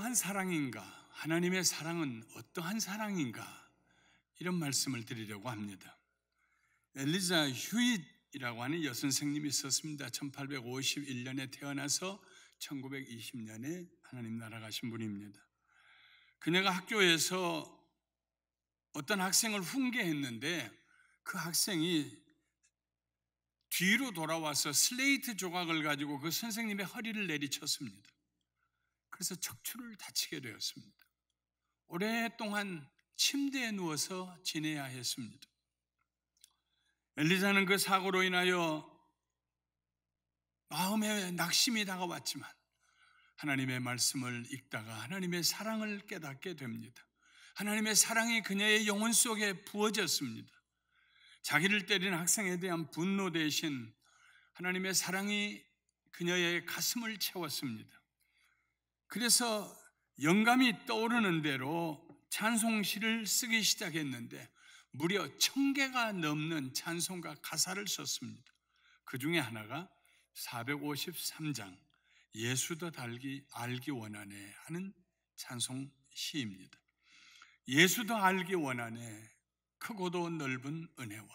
어떠한 사랑인가? 하나님의 사랑은 어떠한 사랑인가? 이런 말씀을 드리려고 합니다. 엘리자 휴잇이라고 하는 여선생님이 있었습니다. 1851년에 태어나서 1920년에 하나님 나라 가신 분입니다. 그녀가 학교에서 어떤 학생을 훈계했는데 그 학생이 뒤로 돌아와서 슬레이트 조각을 가지고 그 선생님의 허리를 내리쳤습니다. 그래서 척추를 다치게 되었습니다. 오랫동안 침대에 누워서 지내야 했습니다. 엘리자는 그 사고로 인하여 마음에 낙심이 다가왔지만 하나님의 말씀을 읽다가 하나님의 사랑을 깨닫게 됩니다. 하나님의 사랑이 그녀의 영혼 속에 부어졌습니다. 자기를 때린 학생에 대한 분노 대신 하나님의 사랑이 그녀의 가슴을 채웠습니다. 그래서 영감이 떠오르는 대로 찬송시를 쓰기 시작했는데 무려 1000개가 넘는 찬송가 가사를 썼습니다. 그 중에 하나가 453장 예수도 알기 원하네 하는 찬송시입니다. 예수도 알기 원하네 크고도 넓은 은혜와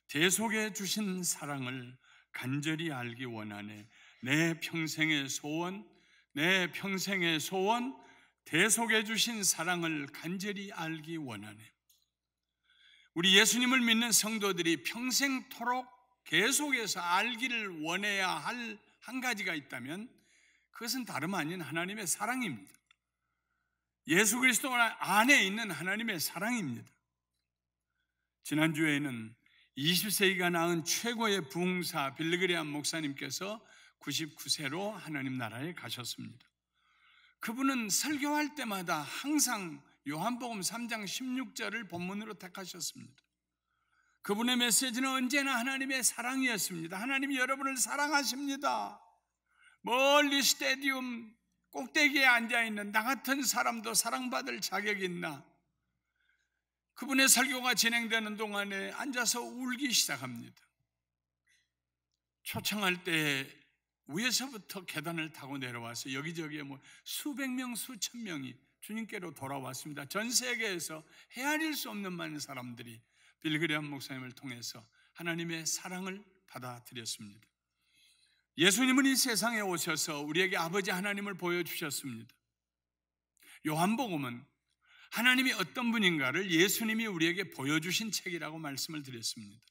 대속에 주신 사랑을 간절히 알기 원하네 내 평생의 소원 대속에 주신 사랑을 간절히 알기 원하네. 우리 예수님을 믿는 성도들이 평생토록 계속해서 알기를 원해야 할 한 가지가 있다면 그것은 다름 아닌 하나님의 사랑입니다. 예수 그리스도 안에 있는 하나님의 사랑입니다. 지난주에는 20세기가 낳은 최고의 부흥사 빌리그레암 목사님께서 99세로 하나님 나라에 가셨습니다. 그분은 설교할 때마다 항상 요한복음 3장 16절을 본문으로 택하셨습니다. 그분의 메시지는 언제나 하나님의 사랑이었습니다. 하나님이 여러분을 사랑하십니다. 멀리 스테디움 꼭대기에 앉아있는 나 같은 사람도 사랑받을 자격이 있나? 그분의 설교가 진행되는 동안에 앉아서 울기 시작합니다. 초청할 때 위에서부터 계단을 타고 내려와서 여기저기에 수백 명, 수천 명이 주님께로 돌아왔습니다. 전 세계에서 헤아릴 수 없는 많은 사람들이 빌리그레암 목사님을 통해서 하나님의 사랑을 받아들였습니다. 예수님은 이 세상에 오셔서 우리에게 아버지 하나님을 보여주셨습니다. 요한복음은 하나님이 어떤 분인가를 예수님이 우리에게 보여주신 책이라고 말씀을 드렸습니다.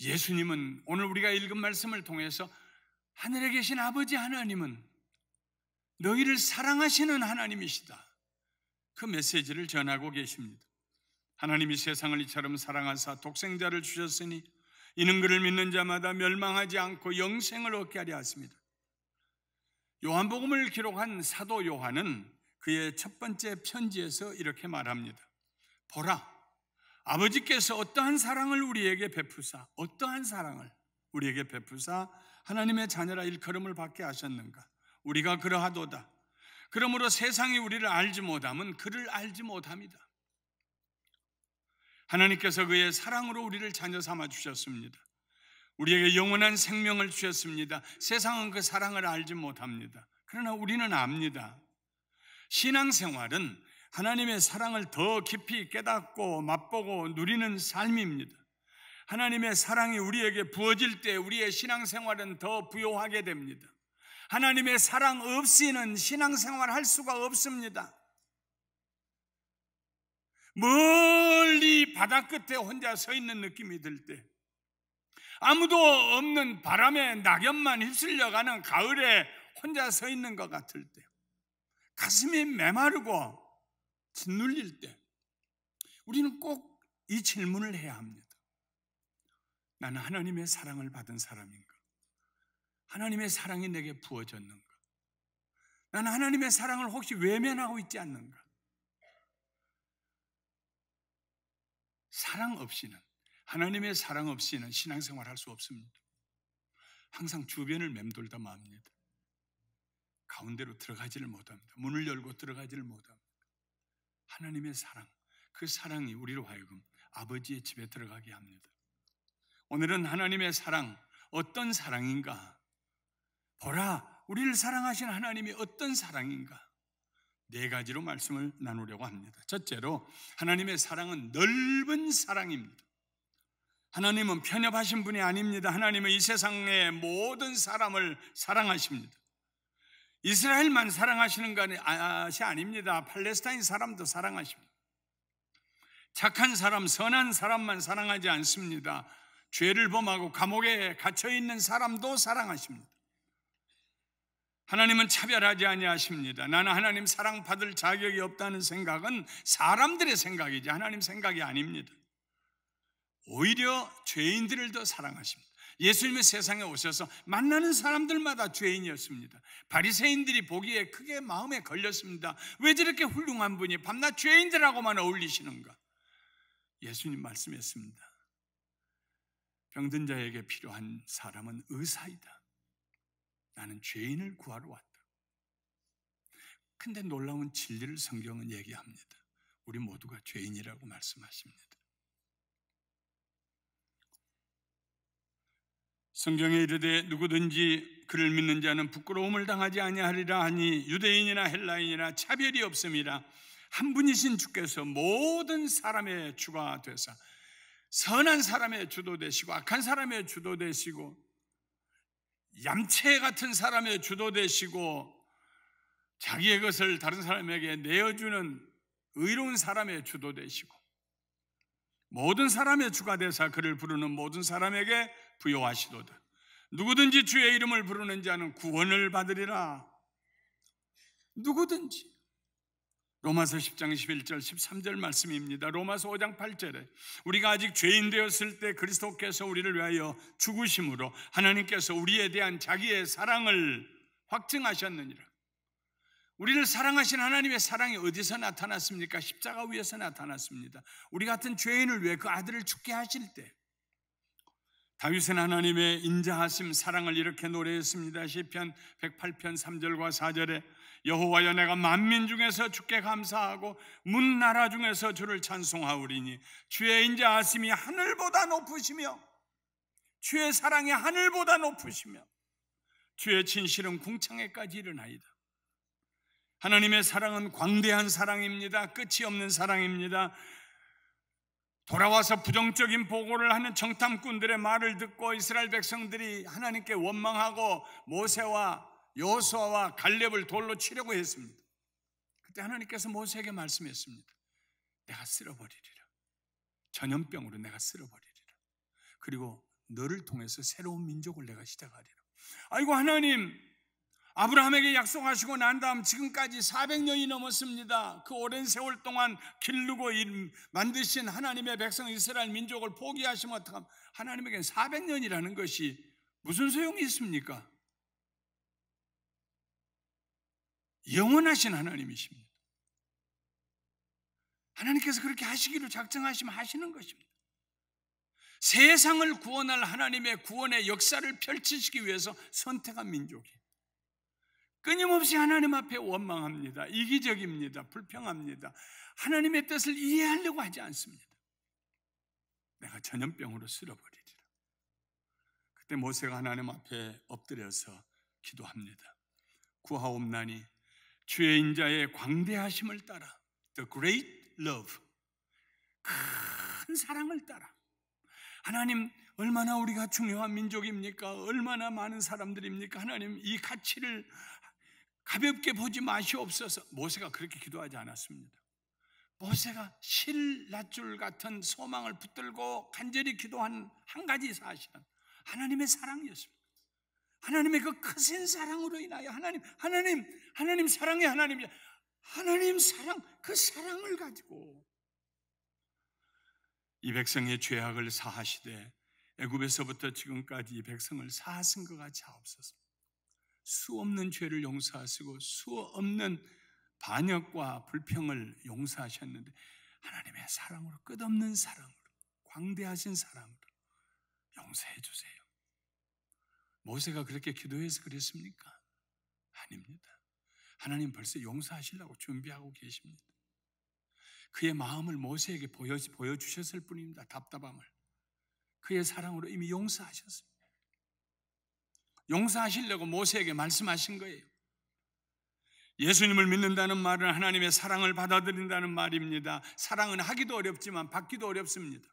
예수님은 오늘 우리가 읽은 말씀을 통해서 하늘에 계신 아버지 하나님은 너희를 사랑하시는 하나님이시다. 그 메시지를 전하고 계십니다. 하나님이 세상을 이처럼 사랑하사 독생자를 주셨으니 이는 그를 믿는 자마다 멸망하지 않고 영생을 얻게 하려 하십니다. 요한복음을 기록한 사도 요한은 그의 첫 번째 편지에서 이렇게 말합니다. 보라, 아버지께서 어떠한 사랑을 우리에게 베푸사 하나님의 자녀라 일컬음을 받게 하셨는가? 우리가 그러하도다. 그러므로 세상이 우리를 알지 못함은 그를 알지 못함이다. 하나님께서 그의 사랑으로 우리를 자녀 삼아 주셨습니다. 우리에게 영원한 생명을 주셨습니다. 세상은 그 사랑을 알지 못합니다. 그러나 우리는 압니다. 신앙생활은 하나님의 사랑을 더 깊이 깨닫고 맛보고 누리는 삶입니다. 하나님의 사랑이 우리에게 부어질 때 우리의 신앙생활은 더 부요하게 됩니다. 하나님의 사랑 없이는 신앙생활 할 수가 없습니다. 멀리 바다 끝에 혼자 서 있는 느낌이 들 때, 아무도 없는 바람에 낙엽만 휩쓸려가는 가을에 혼자 서 있는 것 같을 때, 가슴이 메마르고 짓눌릴 때 우리는 꼭 이 질문을 해야 합니다. 나는 하나님의 사랑을 받은 사람인가? 하나님의 사랑이 내게 부어졌는가? 나는 하나님의 사랑을 혹시 외면하고 있지 않는가? 사랑 없이는, 하나님의 사랑 없이는 신앙생활 할 수 없습니다. 항상 주변을 맴돌다 맙니다. 가운데로 들어가지를 못합니다. 문을 열고 들어가지를 못합니다. 하나님의 사랑, 그 사랑이 우리로 하여금 아버지의 집에 들어가게 합니다. 오늘은 하나님의 사랑, 어떤 사랑인가? 보라, 우리를 사랑하신 하나님이 어떤 사랑인가? 네 가지로 말씀을 나누려고 합니다. 첫째로, 하나님의 사랑은 넓은 사랑입니다. 하나님은 편협하신 분이 아닙니다. 하나님은 이 세상의 모든 사람을 사랑하십니다. 이스라엘만 사랑하시는 것이 아닙니다. 팔레스타인 사람도 사랑하십니다. 착한 사람, 선한 사람만 사랑하지 않습니다. 죄를 범하고 감옥에 갇혀있는 사람도 사랑하십니다. 하나님은 차별하지 아니하십니다. 나는 하나님 사랑받을 자격이 없다는 생각은 사람들의 생각이지 하나님 생각이 아닙니다. 오히려 죄인들을 더 사랑하십니다. 예수님의 세상에 오셔서 만나는 사람들마다 죄인이었습니다. 바리새인들이 보기에 크게 마음에 걸렸습니다. 왜 저렇게 훌륭한 분이 밤낮 죄인들하고만 어울리시는가? 예수님 말씀했습니다. 병든 자에게 필요한 사람은 의사이다. 나는 죄인을 구하러 왔다. 근데 놀라운 진리를 성경은 얘기합니다. 우리 모두가 죄인이라고 말씀하십니다. 성경에 이르되 누구든지 그를 믿는 자는 부끄러움을 당하지 아니하리라 하니 유대인이나 헬라인이나 차별이 없음이라. 한 분이신 주께서 모든 사람의 주가 되사 선한 사람의 주도 되시고 악한 사람의 주도 되시고 얌체 같은 사람의 주도 되시고 자기의 것을 다른 사람에게 내어주는 의로운 사람의 주도 되시고 모든 사람의 주가 되사 그를 부르는 모든 사람에게 부요하시도다. 누구든지 주의 이름을 부르는 자는 구원을 받으리라. 누구든지. 로마서 10장 11절 13절 말씀입니다. 로마서 5장 8절에 우리가 아직 죄인 되었을 때 그리스도께서 우리를 위하여 죽으심으로 하나님께서 우리에 대한 자기의 사랑을 확증하셨느니라. 우리를 사랑하신 하나님의 사랑이 어디서 나타났습니까? 십자가 위에서 나타났습니다. 우리 같은 죄인을 위해 그 아들을 죽게 하실 때 다윗은 하나님의 인자하심 사랑을 이렇게 노래했습니다. 시편 108편 3절과 4절에 여호와여 내가 만민 중에서 주께 감사하고 문 나라 중에서 주를 찬송하오리니 주의 인자하심이 하늘보다 높으시며 주의 사랑이 하늘보다 높으시며 주의 진실은 궁창에까지 이르나이다. 하나님의 사랑은 광대한 사랑입니다. 끝이 없는 사랑입니다. 돌아와서 부정적인 보고를 하는 정탐꾼들의 말을 듣고 이스라엘 백성들이 하나님께 원망하고 모세와 여호수아와 갈렙을 돌로 치려고 했습니다. 그때 하나님께서 모세에게 말씀했습니다. 내가 쓸어버리리라. 전염병으로 내가 쓸어버리리라. 그리고 너를 통해서 새로운 민족을 내가 시작하리라. 아이고 하나님, 아브라함에게 약속하시고 난 다음 지금까지 400년이 넘었습니다. 그 오랜 세월 동안 기르고 만드신 하나님의 백성 이스라엘 민족을 포기하시면 어떡합니까? 하나님에게는 400년이라는 것이 무슨 소용이 있습니까? 영원하신 하나님이십니다. 하나님께서 그렇게 하시기로 작정하시면 하시는 것입니다. 세상을 구원할 하나님의 구원의 역사를 펼치시기 위해서 선택한 민족이 끊임없이 하나님 앞에 원망합니다. 이기적입니다. 불평합니다. 하나님의 뜻을 이해하려고 하지 않습니다. 내가 전염병으로 쓸어버리리라. 그때 모세가 하나님 앞에 엎드려서 기도합니다. 구하옵나니 주의 인자의 광대하심을 따라 The great love, 큰 사랑을 따라. 하나님, 얼마나 우리가 중요한 민족입니까? 얼마나 많은 사람들입니까? 하나님, 이 가치를 가볍게 보지 마시옵소서. 모세가 그렇게 기도하지 않았습니다. 모세가 실낱줄 같은 소망을 붙들고 간절히 기도한 한 가지 사실은 하나님의 사랑이었습니다. 하나님의 그 크신 사랑으로 인하여 하나님 사랑의 하나님이야. 하나님 사랑, 그 사랑을 가지고 이 백성의 죄악을 사하시되 애굽에서부터 지금까지 이 백성을 사하신 것 같이 하옵소서. 수 없는 죄를 용서하시고 수 없는 반역과 불평을 용서하셨는데 하나님의 사랑으로, 끝없는 사랑으로, 광대하신 사랑으로 용서해 주세요. 모세가 그렇게 기도해서 그랬습니까? 아닙니다. 하나님 벌써 용서하시려고 준비하고 계십니다. 그의 마음을 모세에게 보여주셨을 뿐입니다. 답답함을. 그의 사랑으로 이미 용서하셨습니다. 용서하시려고 모세에게 말씀하신 거예요. 예수님을 믿는다는 말은 하나님의 사랑을 받아들인다는 말입니다. 사랑은 하기도 어렵지만 받기도 어렵습니다.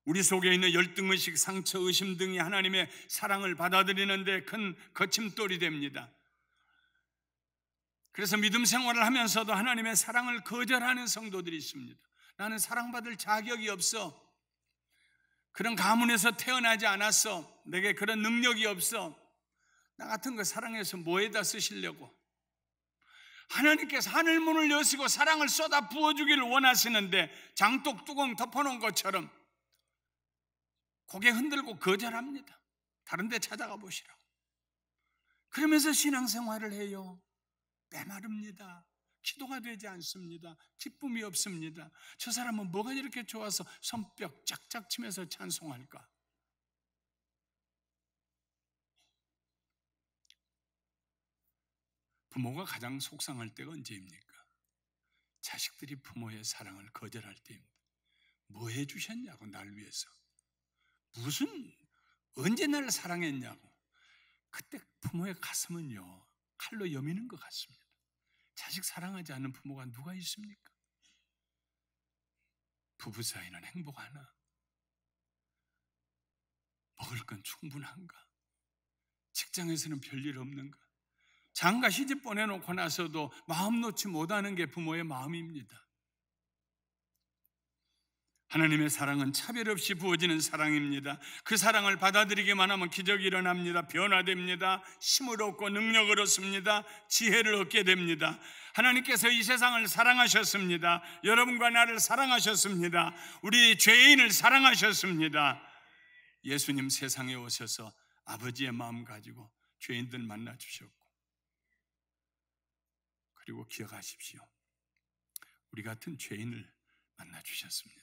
우리 속에 있는 열등의식, 상처, 의심 등이 하나님의 사랑을 받아들이는 데 큰 거침돌이 됩니다. 그래서 믿음 생활을 하면서도 하나님의 사랑을 거절하는 성도들이 있습니다. 나는 사랑받을 자격이 없어. 그런 가문에서 태어나지 않았어. 내게 그런 능력이 없어. 나 같은 거 사랑해서 뭐에다 쓰시려고. 하나님께서 하늘문을 여시고 사랑을 쏟아 부어주기를 원하시는데 장독 뚜껑 덮어놓은 것처럼 고개 흔들고 거절합니다. 다른 데 찾아가 보시라고. 그러면서 신앙생활을 해요. 메마릅니다. 기도가 되지 않습니다. 기쁨이 없습니다. 저 사람은 뭐가 이렇게 좋아서 손뼉 짝짝 치면서 찬송할까? 부모가 가장 속상할 때가 언제입니까? 자식들이 부모의 사랑을 거절할 때입니다. 뭐 해주셨냐고, 날 위해서. 언제 나를 사랑했냐고. 그때 부모의 가슴은요, 칼로 여미는 것 같습니다. 자식 사랑하지 않는 부모가 누가 있습니까? 부부 사이는 행복하나? 먹을 건 충분한가? 직장에서는 별일 없는가? 장가 시집 보내놓고 나서도 마음 놓지 못하는 게 부모의 마음입니다. 하나님의 사랑은 차별 없이 부어지는 사랑입니다. 그 사랑을 받아들이기만 하면 기적이 일어납니다. 변화됩니다. 힘을 얻고 능력을 얻습니다. 지혜를 얻게 됩니다. 하나님께서 이 세상을 사랑하셨습니다. 여러분과 나를 사랑하셨습니다. 우리 죄인을 사랑하셨습니다. 예수님 세상에 오셔서 아버지의 마음 가지고 죄인들 만나 주셨고, 그리고 기억하십시오. 우리 같은 죄인을 만나 주셨습니다.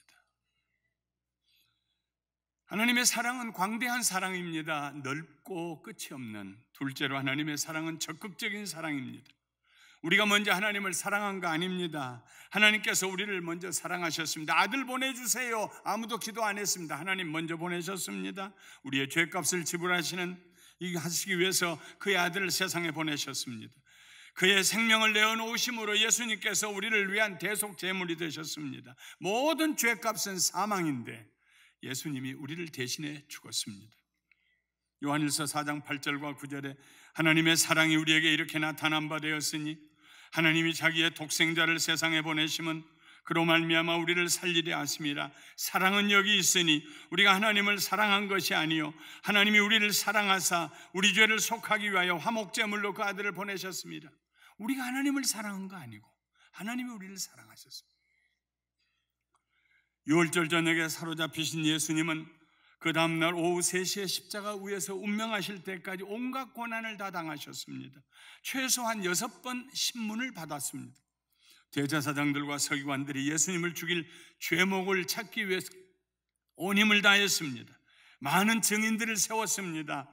하나님의 사랑은 광대한 사랑입니다. 넓고 끝이 없는. 둘째로 하나님의 사랑은 적극적인 사랑입니다. 우리가 먼저 하나님을 사랑한 거 아닙니다. 하나님께서 우리를 먼저 사랑하셨습니다. 아들 보내주세요. 아무도 기도 안 했습니다. 하나님 먼저 보내셨습니다. 우리의 죄값을 하시기 위해서 그의 아들을 세상에 보내셨습니다. 그의 생명을 내어놓으심으로 예수님께서 우리를 위한 대속 제물이 되셨습니다. 모든 죄값은 사망인데 예수님이 우리를 대신해 죽었습니다. 요한일서 4장 8절과 9절에 하나님의 사랑이 우리에게 이렇게 나타난 바 되었으니 하나님이 자기의 독생자를 세상에 보내심은 그로 말미암아 우리를 살리려 하심이라. 사랑은 여기 있으니 우리가 하나님을 사랑한 것이 아니요 하나님이 우리를 사랑하사 우리 죄를 속하기 위하여 화목제물로 그 아들을 보내셨습니다. 우리가 하나님을 사랑한 거 아니고 하나님이 우리를 사랑하셨습니다. 유월절 저녁에 사로잡히신 예수님은 그 다음날 오후 3시에 십자가 위에서 운명하실 때까지 온갖 고난을 다 당하셨습니다. 최소한 6번 신문을 받았습니다. 대제사장들과 서기관들이 예수님을 죽일 죄목을 찾기 위해서 온 힘을 다했습니다. 많은 증인들을 세웠습니다.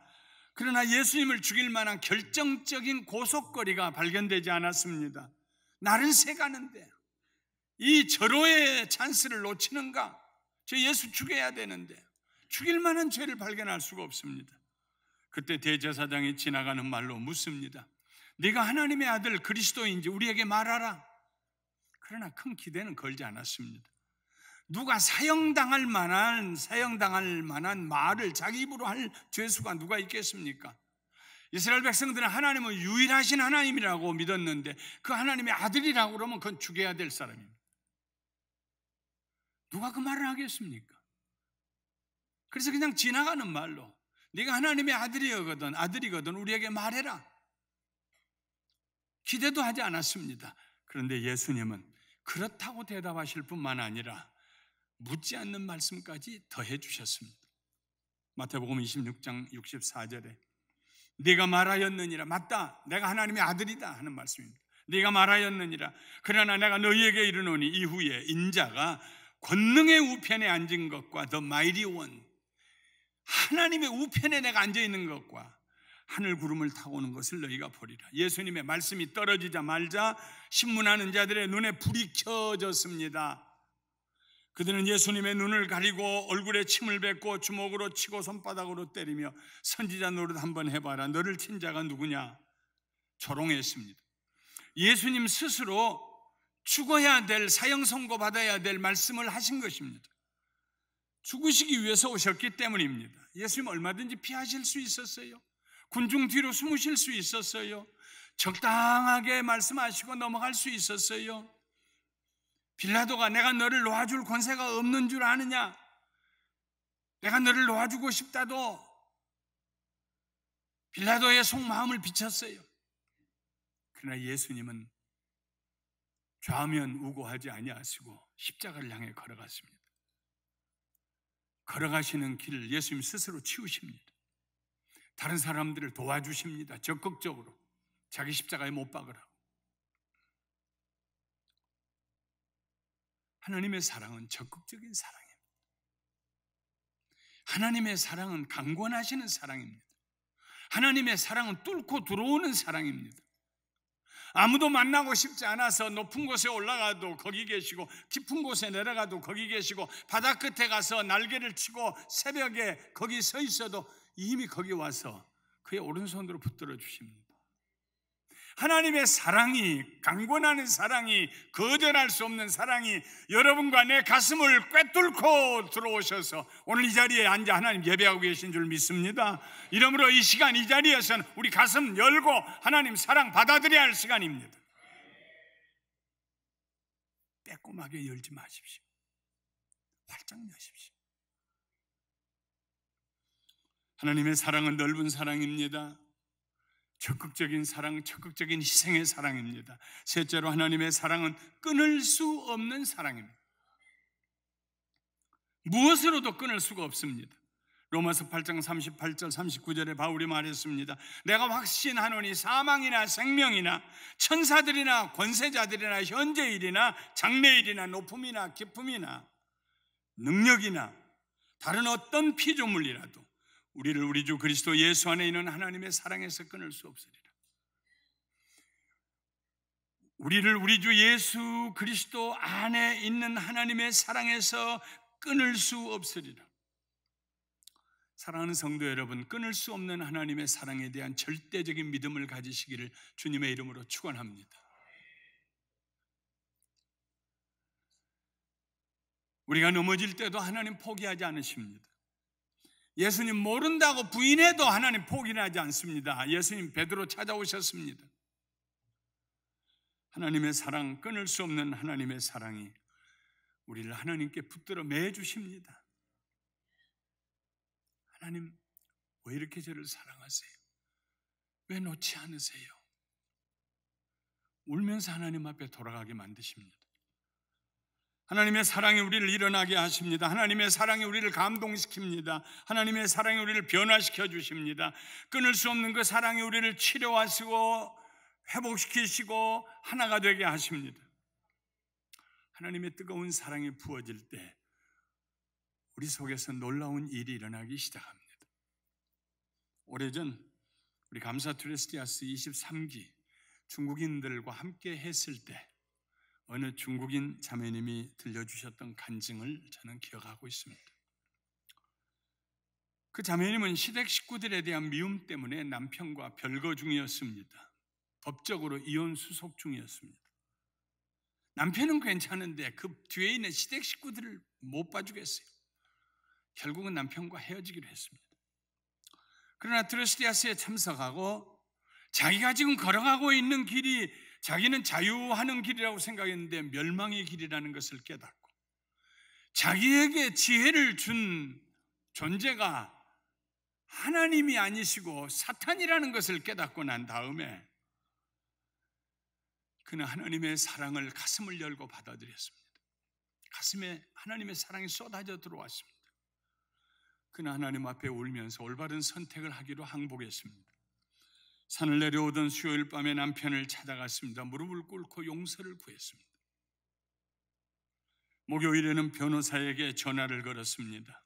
그러나 예수님을 죽일 만한 결정적인 고속거리가 발견되지 않았습니다. 날은 새가는데 이 절호의 찬스를 놓치는가? 저 예수 죽여야 되는데 죽일 만한 죄를 발견할 수가 없습니다. 그때 대제사장이 지나가는 말로 묻습니다. 네가 하나님의 아들 그리스도인지 우리에게 말하라. 그러나 큰 기대는 걸지 않았습니다. 누가 사형당할 만한 말을 자기 입으로 할 죄수가 누가 있겠습니까? 이스라엘 백성들은 하나님은 유일하신 하나님이라고 믿었는데 그 하나님의 아들이라고 그러면 그건 죽여야 될 사람입니다. 누가 그 말을 하겠습니까? 그래서 그냥 지나가는 말로 네가 하나님의 아들이거든 우리에게 말해라. 기대도 하지 않았습니다. 그런데 예수님은 그렇다고 대답하실 뿐만 아니라 묻지 않는 말씀까지 더해 주셨습니다. 마태복음 26장 64절에 네가 말하였느니라. 맞다, 내가 하나님의 아들이다 하는 말씀입니다. 네가 말하였느니라. 그러나 내가 너희에게 이르노니 이후에 인자가 권능의 우편에 앉은 것과 더 마이리 원, 하나님의 우편에 내가 앉아있는 것과 하늘 구름을 타고 오는 것을 너희가 보리라. 예수님의 말씀이 떨어지자 말자 신문하는 자들의 눈에 불이 켜졌습니다. 그들은 예수님의 눈을 가리고 얼굴에 침을 뱉고 주먹으로 치고 손바닥으로 때리며 선지자 노릇 한번 해봐라, 너를 친 자가 누구냐, 조롱했습니다. 예수님 스스로 죽어야 될, 사형 선고받아야 될 말씀을 하신 것입니다. 죽으시기 위해서 오셨기 때문입니다. 예수님 얼마든지 피하실 수 있었어요. 군중 뒤로 숨으실 수 있었어요. 적당하게 말씀하시고 넘어갈 수 있었어요. 빌라도가 내가 너를 놓아줄 권세가 없는 줄 아느냐, 내가 너를 놓아주고 싶다도 빌라도의 속마음을 비쳤어요. 그러나 예수님은 좌면 우고하지 아니하시고 십자가를 향해 걸어갔습니다. 걸어가시는 길을 예수님 스스로 치우십니다. 다른 사람들을 도와주십니다. 적극적으로 자기 십자가에 못 박으라고. 하나님의 사랑은 적극적인 사랑입니다. 하나님의 사랑은 강권하시는 사랑입니다. 하나님의 사랑은 뚫고 들어오는 사랑입니다. 아무도 만나고 싶지 않아서 높은 곳에 올라가도 거기 계시고, 깊은 곳에 내려가도 거기 계시고, 바다 끝에 가서 날개를 치고 새벽에 거기 서 있어도 이미 거기 와서 그의 오른손으로 붙들어 주십니다. 하나님의 사랑이, 강권하는 사랑이, 거절할 수 없는 사랑이 여러분과 내 가슴을 꿰뚫고 들어오셔서 오늘 이 자리에 앉아 하나님 예배하고 계신 줄 믿습니다. 이러므로 이 시간, 이 자리에서는 우리 가슴 열고 하나님 사랑 받아들여야 할 시간입니다. 빼꼼하게 열지 마십시오. 활짝 여십시오. 하나님의 사랑은 넓은 사랑입니다. 적극적인 사랑, 적극적인 희생의 사랑입니다. 셋째로 하나님의 사랑은 끊을 수 없는 사랑입니다. 무엇으로도 끊을 수가 없습니다. 로마서 8장 38절 39절에 바울이 말했습니다. 내가 확신하노니 사망이나 생명이나 천사들이나 권세자들이나 현재일이나 장래일이나 높음이나 깊음이나 능력이나 다른 어떤 피조물이라도 우리를 우리 주 그리스도 예수 안에 있는 하나님의 사랑에서 끊을 수 없으리라. 우리를 우리 주 예수 그리스도 안에 있는 하나님의 사랑에서 끊을 수 없으리라. 사랑하는 성도 여러분, 끊을 수 없는 하나님의 사랑에 대한 절대적인 믿음을 가지시기를 주님의 이름으로 축원합니다. 우리가 넘어질 때도 하나님 포기하지 않으십니다. 예수님 모른다고 부인해도 하나님 포기하지 않습니다. 예수님 베드로 찾아오셨습니다. 하나님의 사랑, 끊을 수 없는 하나님의 사랑이 우리를 하나님께 붙들어 매주십니다. 하나님, 왜 이렇게 저를 사랑하세요? 왜 놓지 않으세요? 울면서 하나님 앞에 돌아가게 만드십니다. 하나님의 사랑이 우리를 일어나게 하십니다. 하나님의 사랑이 우리를 감동시킵니다. 하나님의 사랑이 우리를 변화시켜 주십니다. 끊을 수 없는 그 사랑이 우리를 치료하시고 회복시키시고 하나가 되게 하십니다. 하나님의 뜨거운 사랑이 부어질 때 우리 속에서 놀라운 일이 일어나기 시작합니다. 오래전 우리 감사 트레스티아스 23기 중국인들과 함께 했을 때 어느 중국인 자매님이 들려주셨던 간증을 저는 기억하고 있습니다. 그 자매님은 시댁 식구들에 대한 미움 때문에 남편과 별거 중이었습니다. 법적으로 이혼 수속 중이었습니다. 남편은 괜찮은데 그 뒤에 있는 시댁 식구들을 못 봐주겠어요. 결국은 남편과 헤어지기로 했습니다. 그러나 트레스티아스에 참석하고 자기가 지금 걸어가고 있는 길이 자기는 자유하는 길이라고 생각했는데 멸망의 길이라는 것을 깨닫고 자기에게 지혜를 준 존재가 하나님이 아니시고 사탄이라는 것을 깨닫고 난 다음에 그는 하나님의 사랑을 가슴을 열고 받아들였습니다. 가슴에 하나님의 사랑이 쏟아져 들어왔습니다. 그는 하나님 앞에 울면서 올바른 선택을 하기로 항복했습니다. 산을 내려오던 수요일 밤에 남편을 찾아갔습니다. 무릎을 꿇고 용서를 구했습니다. 목요일에는 변호사에게 전화를 걸었습니다.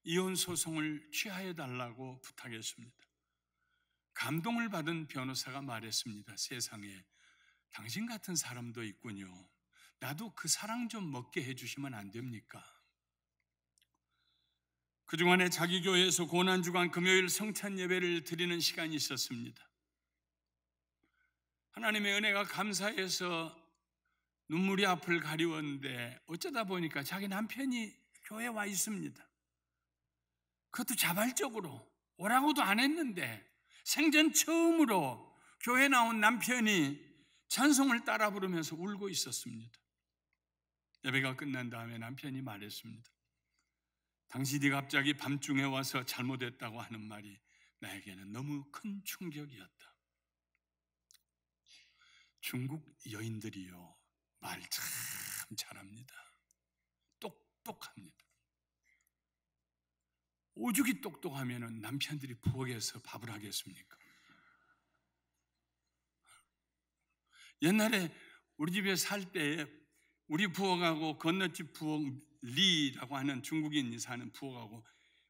이혼 소송을 취하해 달라고 부탁했습니다. 감동을 받은 변호사가 말했습니다. 세상에 당신 같은 사람도 있군요. 나도 그 사랑 좀 먹게 해주시면 안 됩니까? 그동안에 자기 교회에서 고난주간 금요일 성찬 예배를 드리는 시간이 있었습니다. 하나님의 은혜가 감사해서 눈물이 앞을 가리웠는데 어쩌다 보니까 자기 남편이 교회에 와 있습니다. 그것도 자발적으로 오라고도 안 했는데 생전 처음으로 교회 나온 남편이 찬송을 따라 부르면서 울고 있었습니다. 예배가 끝난 다음에 남편이 말했습니다. 당신이 갑자기 밤중에 와서 잘못했다고 하는 말이 나에게는 너무 큰 충격이었다. 중국 여인들이요, 말 참 잘합니다. 똑똑합니다. 오죽이 똑똑하면 남편들이 부엌에서 밥을 하겠습니까? 옛날에 우리 집에 살 때 우리 부엌하고 건너집 부엌 리라고 하는 중국인이 사는 부엌하고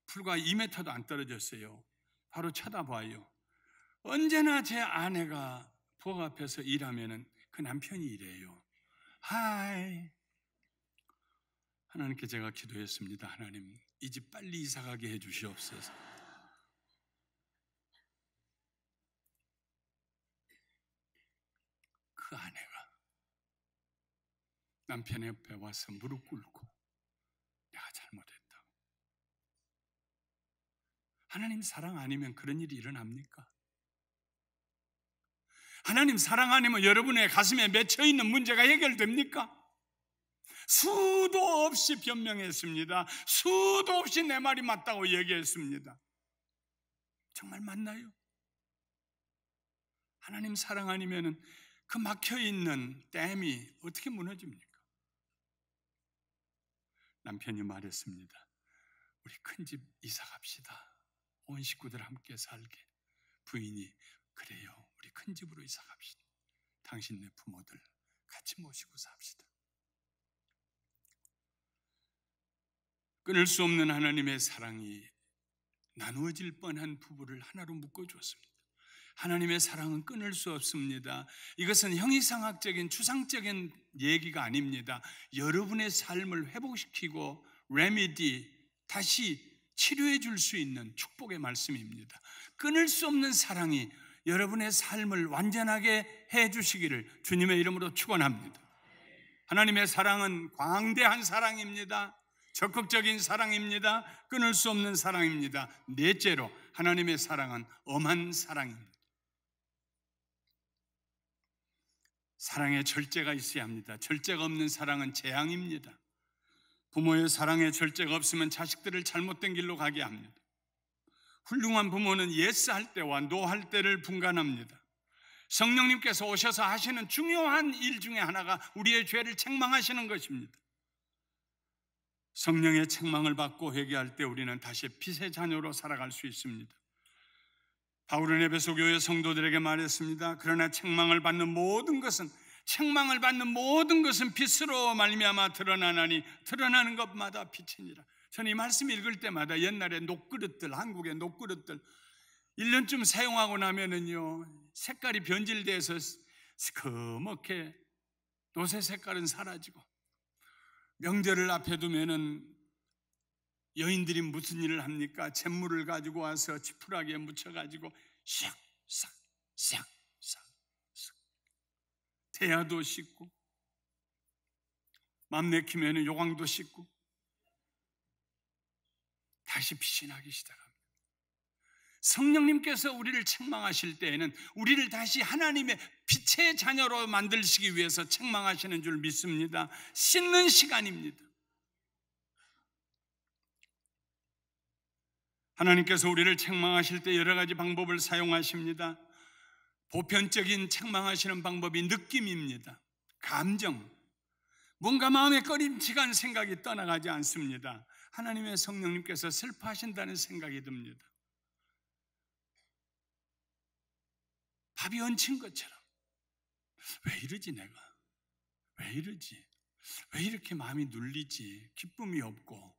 불과 2m도 안 떨어졌어요. 바로 쳐다봐요. 언제나 제 아내가 부엌 앞에서 일하면 그 남편이 이래요. 하이. 하나님께 제가 기도했습니다. 하나님, 이 집 빨리 이사가게 해주시옵소서. 그 아내가 남편 옆에 와서 무릎 꿇고 내가 잘못했다고. 하나님 사랑 아니면 그런 일이 일어납니까? 하나님 사랑 아니면 여러분의 가슴에 맺혀있는 문제가 해결됩니까? 수도 없이 변명했습니다. 수도 없이 내 말이 맞다고 얘기했습니다. 정말 맞나요? 하나님 사랑 아니면 그 막혀있는 댐이 어떻게 무너집니까? 남편이 말했습니다. 우리 큰 집 이사 갑시다. 온 식구들 함께 살게. 부인이 그래요. 우리 큰 집으로 이사 갑시다. 당신네 부모들 같이 모시고 삽시다. 끊을 수 없는 하나님의 사랑이 나누어질 뻔한 부부를 하나로 묶어주었습니다. 하나님의 사랑은 끊을 수 없습니다. 이것은 형이상학적인 추상적인 얘기가 아닙니다. 여러분의 삶을 회복시키고 레미디, 다시 치료해 줄 수 있는 축복의 말씀입니다. 끊을 수 없는 사랑이 여러분의 삶을 완전하게 해 주시기를 주님의 이름으로 축원합니다. 하나님의 사랑은 광대한 사랑입니다. 적극적인 사랑입니다. 끊을 수 없는 사랑입니다. 넷째로 하나님의 사랑은 엄한 사랑입니다. 사랑에 절제가 있어야 합니다. 절제가 없는 사랑은 재앙입니다. 부모의 사랑에 절제가 없으면 자식들을 잘못된 길로 가게 합니다. 훌륭한 부모는 예스 할 때와 노 할 때를 분간합니다. 성령님께서 오셔서 하시는 중요한 일 중에 하나가 우리의 죄를 책망하시는 것입니다. 성령의 책망을 받고 회개할 때 우리는 다시 빛의 자녀로 살아갈 수 있습니다. 바울은 에베소 교회 성도들에게 말했습니다. 그러나 책망을 받는 모든 것은 빛으로 말미암아 드러나나니 드러나는 것마다 빛이니라. 저는 이 말씀 읽을 때마다 옛날에 녹그릇들, 한국의 녹그릇들 1년쯤 사용하고 나면은요 색깔이 변질돼서 시커멓게 노새 색깔은 사라지고, 명절을 앞에 두면은 여인들이 무슨 일을 합니까? 잿물을 가지고 와서 지푸라기에 묻혀가지고 샥 싹 싹 싹 대야도 씻고, 맘 내키면은 요광도 씻고 다시 빛이 나기 시작합니다. 성령님께서 우리를 책망하실 때에는 우리를 다시 하나님의 빛의 자녀로 만들시기 위해서 책망하시는 줄 믿습니다. 씻는 시간입니다. 하나님께서 우리를 책망하실 때 여러 가지 방법을 사용하십니다. 보편적인 책망하시는 방법이 느낌입니다. 감정, 뭔가 마음에 꺼림칙한 생각이 떠나가지 않습니다. 하나님의 성령님께서 슬퍼하신다는 생각이 듭니다. 밥이 얹힌 것처럼 왜 이러지 내가? 왜 이러지? 왜 이렇게 마음이 눌리지? 기쁨이 없고,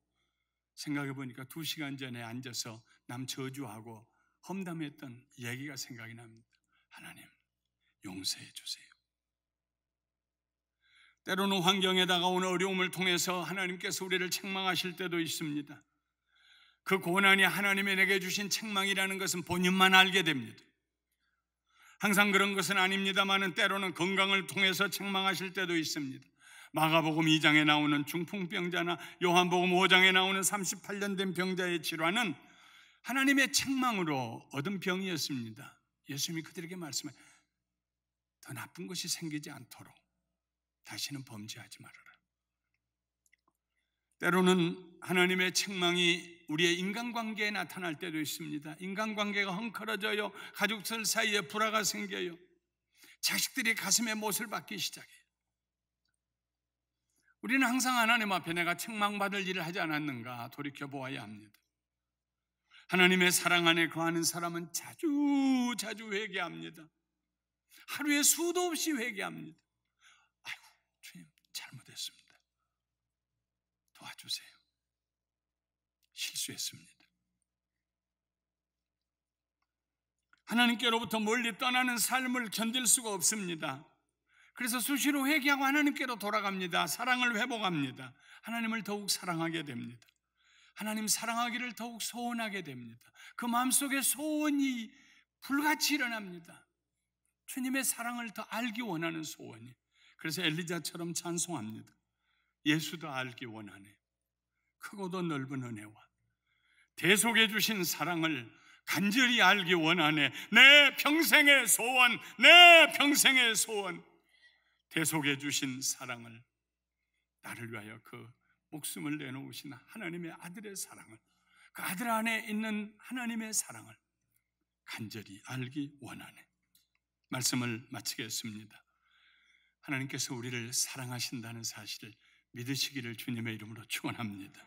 생각해 보니까 2시간 전에 앉아서 남 저주하고 험담했던 얘기가 생각이 납니다. 하나님 용서해 주세요. 때로는 환경에 다가오는 어려움을 통해서 하나님께서 우리를 책망하실 때도 있습니다. 그 고난이 하나님이 내게 주신 책망이라는 것은 본인만 알게 됩니다. 항상 그런 것은 아닙니다만 때로는 건강을 통해서 책망하실 때도 있습니다. 마가복음 2장에 나오는 중풍병자나 요한복음 5장에 나오는 38년 된 병자의 질환은 하나님의 책망으로 얻은 병이었습니다. 예수님이 그들에게 말씀해 더 나쁜 것이 생기지 않도록 다시는 범죄하지 말아라. 때로는 하나님의 책망이 우리의 인간관계에 나타날 때도 있습니다. 인간관계가 헝클어져요. 가족들 사이에 불화가 생겨요. 자식들이 가슴에 못을 박기 시작해요. 우리는 항상 하나님 앞에 내가 책망받을 일을 하지 않았는가 돌이켜보아야 합니다. 하나님의 사랑 안에 거하는 사람은 자주 회개합니다. 하루에 수도 없이 회개합니다. 아이고, 주님 잘못했습니다. 도와주세요. 실수했습니다. 하나님께로부터 멀리 떠나는 삶을 견딜 수가 없습니다. 그래서 수시로 회개하고 하나님께로 돌아갑니다. 사랑을 회복합니다. 하나님을 더욱 사랑하게 됩니다. 하나님 사랑하기를 더욱 소원하게 됩니다. 그 마음속에 소원이 불같이 일어납니다. 주님의 사랑을 더 알기 원하는 소원이. 그래서 엘리자처럼 찬송합니다. 예수도 알기 원하네. 크고도 넓은 은혜와 대속해 주신 사랑을 간절히 알기 원하네. 내 평생의 소원, 내 평생의 소원. 대속해 주신 사랑을, 나를 위하여 그 목숨을 내놓으신 하나님의 아들의 사랑을, 그 아들 안에 있는 하나님의 사랑을 간절히 알기 원하네. 말씀을 마치겠습니다. 하나님께서 우리를 사랑하신다는 사실을 믿으시기를 주님의 이름으로 축원합니다.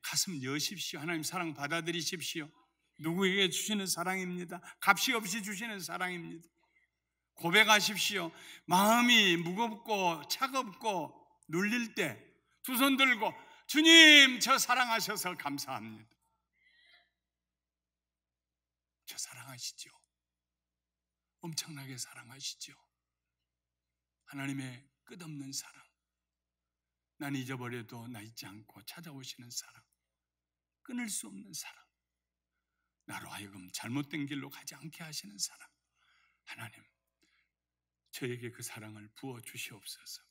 가슴 여십시오. 하나님 사랑 받아들이십시오. 누구에게 주시는 사랑입니다. 값이 없이 주시는 사랑입니다. 고백하십시오. 마음이 무겁고 차갑고 눌릴 때 두 손 들고 주님 저 사랑하셔서 감사합니다. 저 사랑하시죠. 엄청나게 사랑하시죠. 하나님의 끝없는 사랑. 난 잊어버려도 나 잊지 않고 찾아오시는 사랑. 끊을 수 없는 사랑. 나로 하여금 잘못된 길로 가지 않게 하시는 사랑. 하나님, 저에게 그 사랑을 부어 주시옵소서.